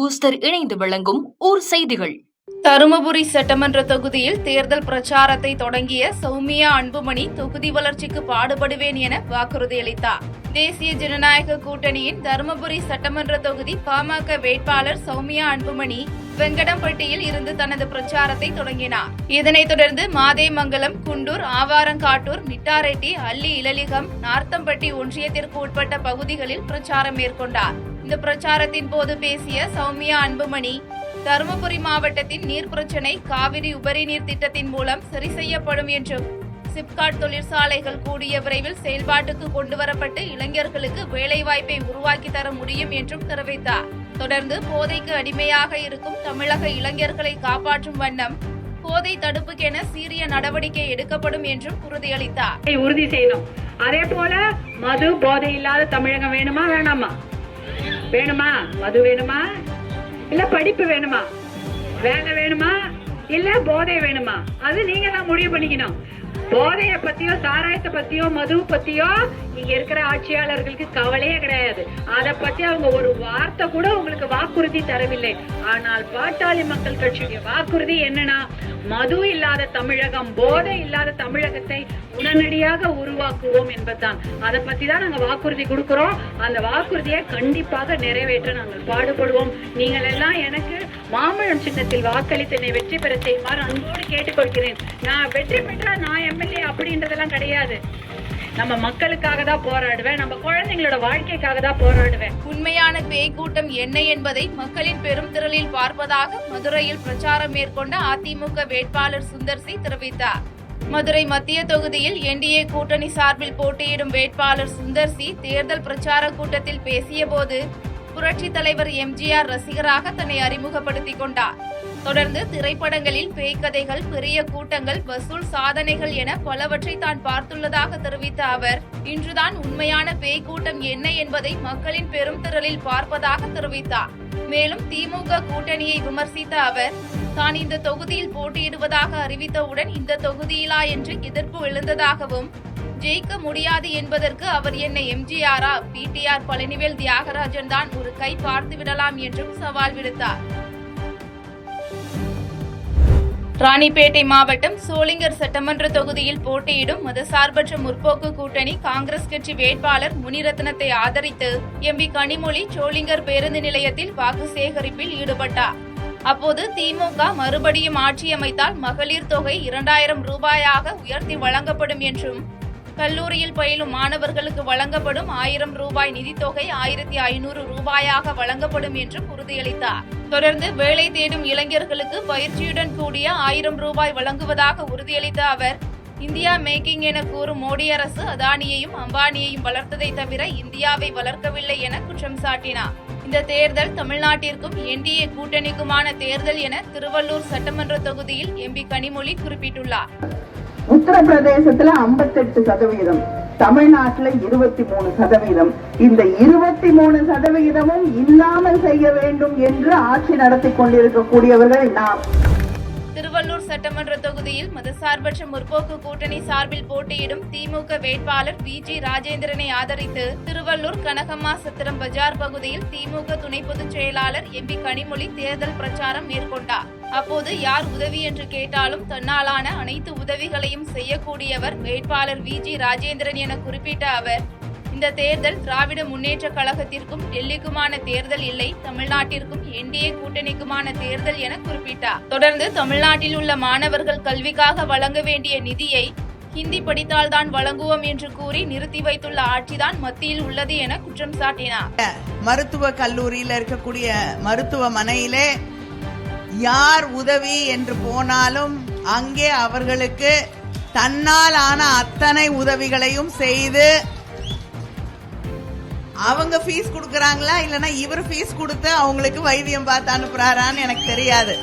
Booster இணைந்து வழங்கும் ஊர் செய்திகள். தருமபுரி சட்டமன்ற தொகுதியில் தேர்தல் பிரச்சாரத்தை தொடங்கிய சௌமியா அன்புமணி தொகுதி வளர்ச்சிக்கு பாடுபடுவேன் என வாக்குறுதியளித்தார். தேசிய ஜனநாயக கூட்டணியின் தருமபுரி சட்டமன்ற தொகுதி பாமக வேட்பாளர் சௌமியா அன்புமணி வெங்கடம்பட்டியில் இருந்து தனது பிரச்சாரத்தை தொடங்கினார். இதனைத் தொடர்ந்து மாதேமங்கலம், குண்டூர், ஆவாரங்காட்டூர், மிட்டாரெட்டி, அல்லி இலலிகம், நார்த்தம்பட்டி ஒன்றியத்திற்கு உட்பட்ட பகுதிகளில் பிரச்சாரம் மேற்கொண்டார். இந்த பிரச்சாரத்தின் போது பேசிய சௌமியா அன்புமணி, தருமபுரி மாவட்டத்தின் நீர் பிரச்சினை காவிரி உபரி நீர் திட்டத்தின் மூலம் சரி செய்யப்படும் என்றும், சிப்காட் தொழிற்சாலைகள் கூடிய விரைவில் செயல்பாட்டுக்கு கொண்டுவரப்பட்டு இளைஞர்களுக்கு வேலைவாய்ப்பை உருவாக்கி தர முடியும் என்றும் தெரிவித்தார். தொடர்ந்து போதைக்கு அடிமையாக இருக்கும் தமிழக இளைஞர்களை காப்பாற்றும் வண்ணம் போதை தடுப்புக்கென சீரிய நடவடிக்கை எடுக்கப்படும் என்றும் உறுதியளித்தார். உறுதி செய்யணும். அதே போல மது போதை இல்லாத தமிழகம் வேணுமா வேணாமா? வேணுமா? மது வேணுமா இல்ல படிப்பு வேணுமா? வேலை வேணுமா இல்ல போதை வேணுமா? அது நீங்க தான் முடிவு பண்ணிக்கணும். போதைய பத்தியோ சாராயத்தை பத்தியோ மது பத்தியோ இங்க இருக்கிற ஆட்சியாளர்களுக்கு கவலையே கிடையாது. அதை பத்தி அவங்க ஒரு வார்த்தை கூட உங்களுக்கு வாக்குறுதி தரவில்லை. ஆனால் பாட்டாளி மக்கள் கட்சியுடைய வாக்குறுதி என்னன்னா, மது இல்லாத தமிழகம், போதை இல்லாத தமிழகத்தை உடனடியாக உருவாக்குவோம் என்பதுதான். அதை பத்தி தான் நாங்க வாக்குறுதி கொடுக்கிறோம். அந்த வாக்குறுதியை கண்டிப்பாக நிறைவேற்ற நாங்கள் பாடுபடுவோம். நீங்கள் எல்லாம் எனக்கு மாம்பழம் சின்னத்தில் வாக்களித்து என்னை வெற்றி பெற செய்யுமாறு அன்போடு கேட்டுக்கொள்கிறேன். நான் வெற்றி பெற்றா நான் எம்எல்ஏ அப்படின்றதெல்லாம் கிடையாது. நம்ம மக்களுக்காக தான் போராடுவேன், நம்ம குழந்தைங்களோட வாழ்க்கைக்காக தான் போராடுவேன். உண்மையான பேய் கூட்டம் என்ன என்பதை மக்களின் பெரும் திரளில் பார்ப்பதாக மதுரையில் பிரச்சாரம் மேற்கொண்ட அதிமுக வேட்பாளர் சுந்தர்சி தெரிவித்தார். மதுரை மத்திய தொகுதியில் என்டிஏ கூட்டணி சார்பில் போட்டியிடும் வேட்பாளர் சுந்தர்சி தேர்தல் பிரச்சார கூட்டத்தில் பேசிய போது புரட்சித் தலைவர் எம்ஜிஆர் ரசிகராக தன்னை அறிமுகப்படுத்திக் கொண்டார். தொடர்ந்து திரைப்படங்களில் பேய்கதைகள், பெரிய கூட்டங்கள், வசூல் சாதனைகள் என பலவற்றை தான் பார்த்துள்ளதாக தெரிவித்த அவர், இன்றுதான் உண்மையான பேய் கூட்டம் என்ன என்பதை மக்களின் பெரும் திரளில் பார்ப்பதாக தெரிவித்தார். மேலும் திமுக கூட்டணியை விமர்சித்த அவர், தான் இந்த தொகுதியில் போட்டியிடுவதாக அறிவித்தவுடன் இந்த தொகுதியிலா என்று எதிர்ப்பு எழுந்ததாகவும், ஜெயிக்க முடியாது என்பதற்கு அவர் என்ன எம்ஜிஆரா, பிடிஆர், பழனிவேல் தியாகராஜன் தான் ஒரு கை பார்த்து விடலாம் என்றும் சவால் விடுத்தார். ராணிப்பேட்டை மாவட்டம் சோளிங்கர் சட்டமன்ற தொகுதியில் போட்டியிடும் மதசார்பற்ற முற்போக்கு கூட்டணி காங்கிரஸ் கட்சி வேட்பாளர் முனிரத்னத்தை ஆதரித்து எம்பி கனிமொழி சோளிங்கர் பேருந்து நிலையத்தில் வாக்கு சேகரிப்பில் ஈடுபட்டார். அப்போது திமுக மறுபடியும் ஆட்சி அமைத்தால் மகளிர் தொகை 2000 ரூபாயாக உயர்த்தி வழங்கப்படும் என்றும், கல்லூரியில் பயிலும் மாணவர்களுக்கு வழங்கப்படும் 1000 ரூபாய் நிதித்தொகை 1500 ரூபாயாக வழங்கப்படும் என்றும் உறுதியளித்தார். தொடர்ந்து வேலை தேடும் இளைஞர்களுக்கு பயிற்சியுடன் கூடிய 1000 ரூபாய் வழங்குவதாக உறுதியளித்த அவர், இந்தியா மேக்கிங் என கூறும் மோடி அரசு அதானியையும் அம்பானியையும் வளர்த்ததை தவிர இந்தியாவை வளர்க்கவில்லை என குற்றம் சாட்டினார். இந்த தேர்தல் தமிழ்நாட்டிற்கும் என்டிஏ கூட்டணிக்குமான தேர்தல் என திருவள்ளூர் சட்டமன்ற தொகுதியில் எம்பி கனிமொழி குறிப்பிட்டுள்ளார். உத்தரப்பிரதேசத்துல 58%, தமிழ்நாட்டுல 23%. இந்த 23%மும் இல்லாமல் செய்ய வேண்டும் என்று ஆட்சி நடத்தி கொண்டிருக்கக்கூடியவர்கள் நாம். திருவள்ளூர் சட்டமன்ற தொகுதியில் மதசார்பற்ற முற்போக்கு கூட்டணி சார்பில் போட்டியிடும் திமுக வேட்பாளர் விஜி ராஜேந்திரனை ஆதரித்து திருவள்ளூர் கனகம்மா சத்திரம் பஜார் பகுதியில் திமுக துணை பொதுச் செயலாளர் எம்பி கனிமொழி தேர்தல் பிரச்சாரம் மேற்கொண்டார். அப்போது யார் உதவி என்று கேட்டாலும் தன்னாலான அனைத்து உதவிகளையும் செய்யக்கூடியவர் வேட்பாளர் விஜி ராஜேந்திரன் என குறிப்பிட்ட அவர், இந்த தேர்தல் திராவிட முன்னேற்ற கழகத்திற்கும் டெல்லிக்குமான தேர்தல் இல்லை, தமிழ்நாட்டிற்கும் என்டிஏ கூட்டணிக்குமான தேர்தல் என குறிப்பிட்டார். தொடர்ந்து தமிழ்நாட்டில் உள்ள மாணவர்கள் கல்விக்காக வழங்க வேண்டிய நிதியை ஹிந்தி படித்தால்தான் வழங்குவோம் என்று கூறி நிறுத்தி வைத்துள்ள ஆட்சிதான் மத்தியில் உள்ளது என குற்றம் சாட்டினார். மருத்துவ கல்லூரியில் இருக்கக்கூடிய மருத்துவமனையிலே யார் உதவி என்று போனாலும் அங்கே அவர்களுக்கு தன்னால் ஆன அத்தனை உதவிகளையும் செய்து அவங்க ஃபீஸ் கொடுக்கறாங்களா இல்லனா இவர் ஃபீஸ் கொடுத்து அவங்களுக்கு வைத்தியம் பார்த்து அனுப்புறாரான்னு எனக்கு தெரியாது.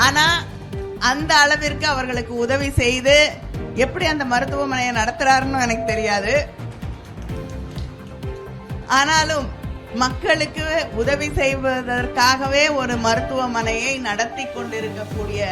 ஆனா அந்த அளவிற்கு அவர்களுக்கு உதவி செய்து எப்படி அந்த மருத்துவமனையை நடத்துறாருன்னு எனக்கு தெரியாது. ஆனாலும் மக்களுக்கு உதவி செய்வதற்காகவே ஒரு மருத்துவமனையை நடத்தி கொண்டிருக்கக்கூடிய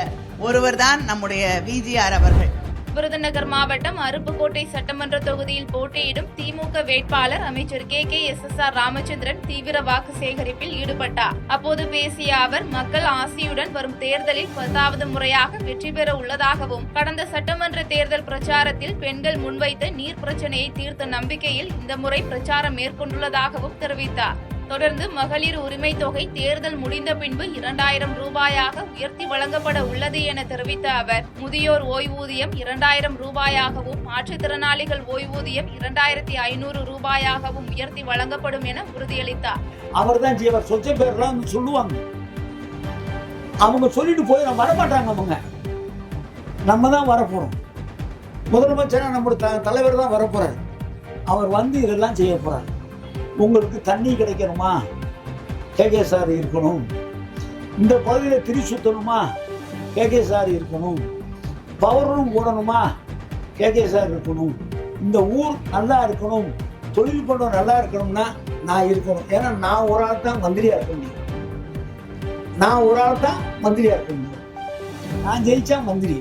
ஒருவர் தான் நம்முடைய விஜிஆர் அவர்கள். விருதுநகர் மாவட்டம் அருப்புக்கோட்டை சட்டமன்ற தொகுதியில் போட்டியிடும் திமுக வேட்பாளர் அமைச்சர் KKSSR ராமச்சந்திரன் தீவிர வாக்கு சேகரிப்பில் ஈடுபட்டார். அப்போது பேசிய அவர், மக்கள் ஆசியுடன் வரும் தேர்தலில் 10வது முறையாக வெற்றி பெற உள்ளதாகவும், கடந்த சட்டமன்ற தேர்தல் பிரச்சாரத்தில் பெண்கள் முன்வைத்த நீர் பிரச்சனையை தீர்த்த நம்பிக்கையில் இந்த முறை பிரச்சாரம் மேற்கொண்டுள்ளதாகவும் தெரிவித்தார். தொடர்ந்து மகளிர் உரிமை தொகை தேர்தல் முடிந்த பின்பு 2000 ரூபாயாக உயர்த்தி வழங்கப்பட உள்ளது என தெரிவித்த அவர், முதியோர் ஓய்வூதியம் 2000 ரூபாயாகவும், மாற்றுத்திறனாளிகள் ஓய்வூதியம் 2500 ரூபாயாகவும் உயர்த்தி வழங்கப்படும் என உறுதியளித்தார். அவர் தான் ஜீவர் சொச்ச பேர்லாம் சொல்லுவாங்க. அவங்க சொல்லிட்டு போய் வரமாட்டாங்க. அவங்க நம்ம தான் வரப்போறோம். முதலமைச்சராக நம்முடைய தலைவர் தான் வரப்போறாரு. அவர் வந்து இதெல்லாம் செய்ய போறாரு. உங்களுக்கு தண்ணி கிடைக்கணுமா, KKSR இருக்கணும். இந்த பகுதியில் திரி சுத்தணுமா, KKSR இருக்கணும். பவர் ரூம் போடணுமா, KKSR இருக்கணும். இந்த ஊர் நல்லா இருக்கணும், தொழில் பண்டம் நல்லா இருக்கணும்னா நான் இருக்கணும். ஏன்னா நான் ஒரு ஆள் தான் மந்திரியா இருக்க முடியும். நான் ஜெயிச்சா மந்திரி.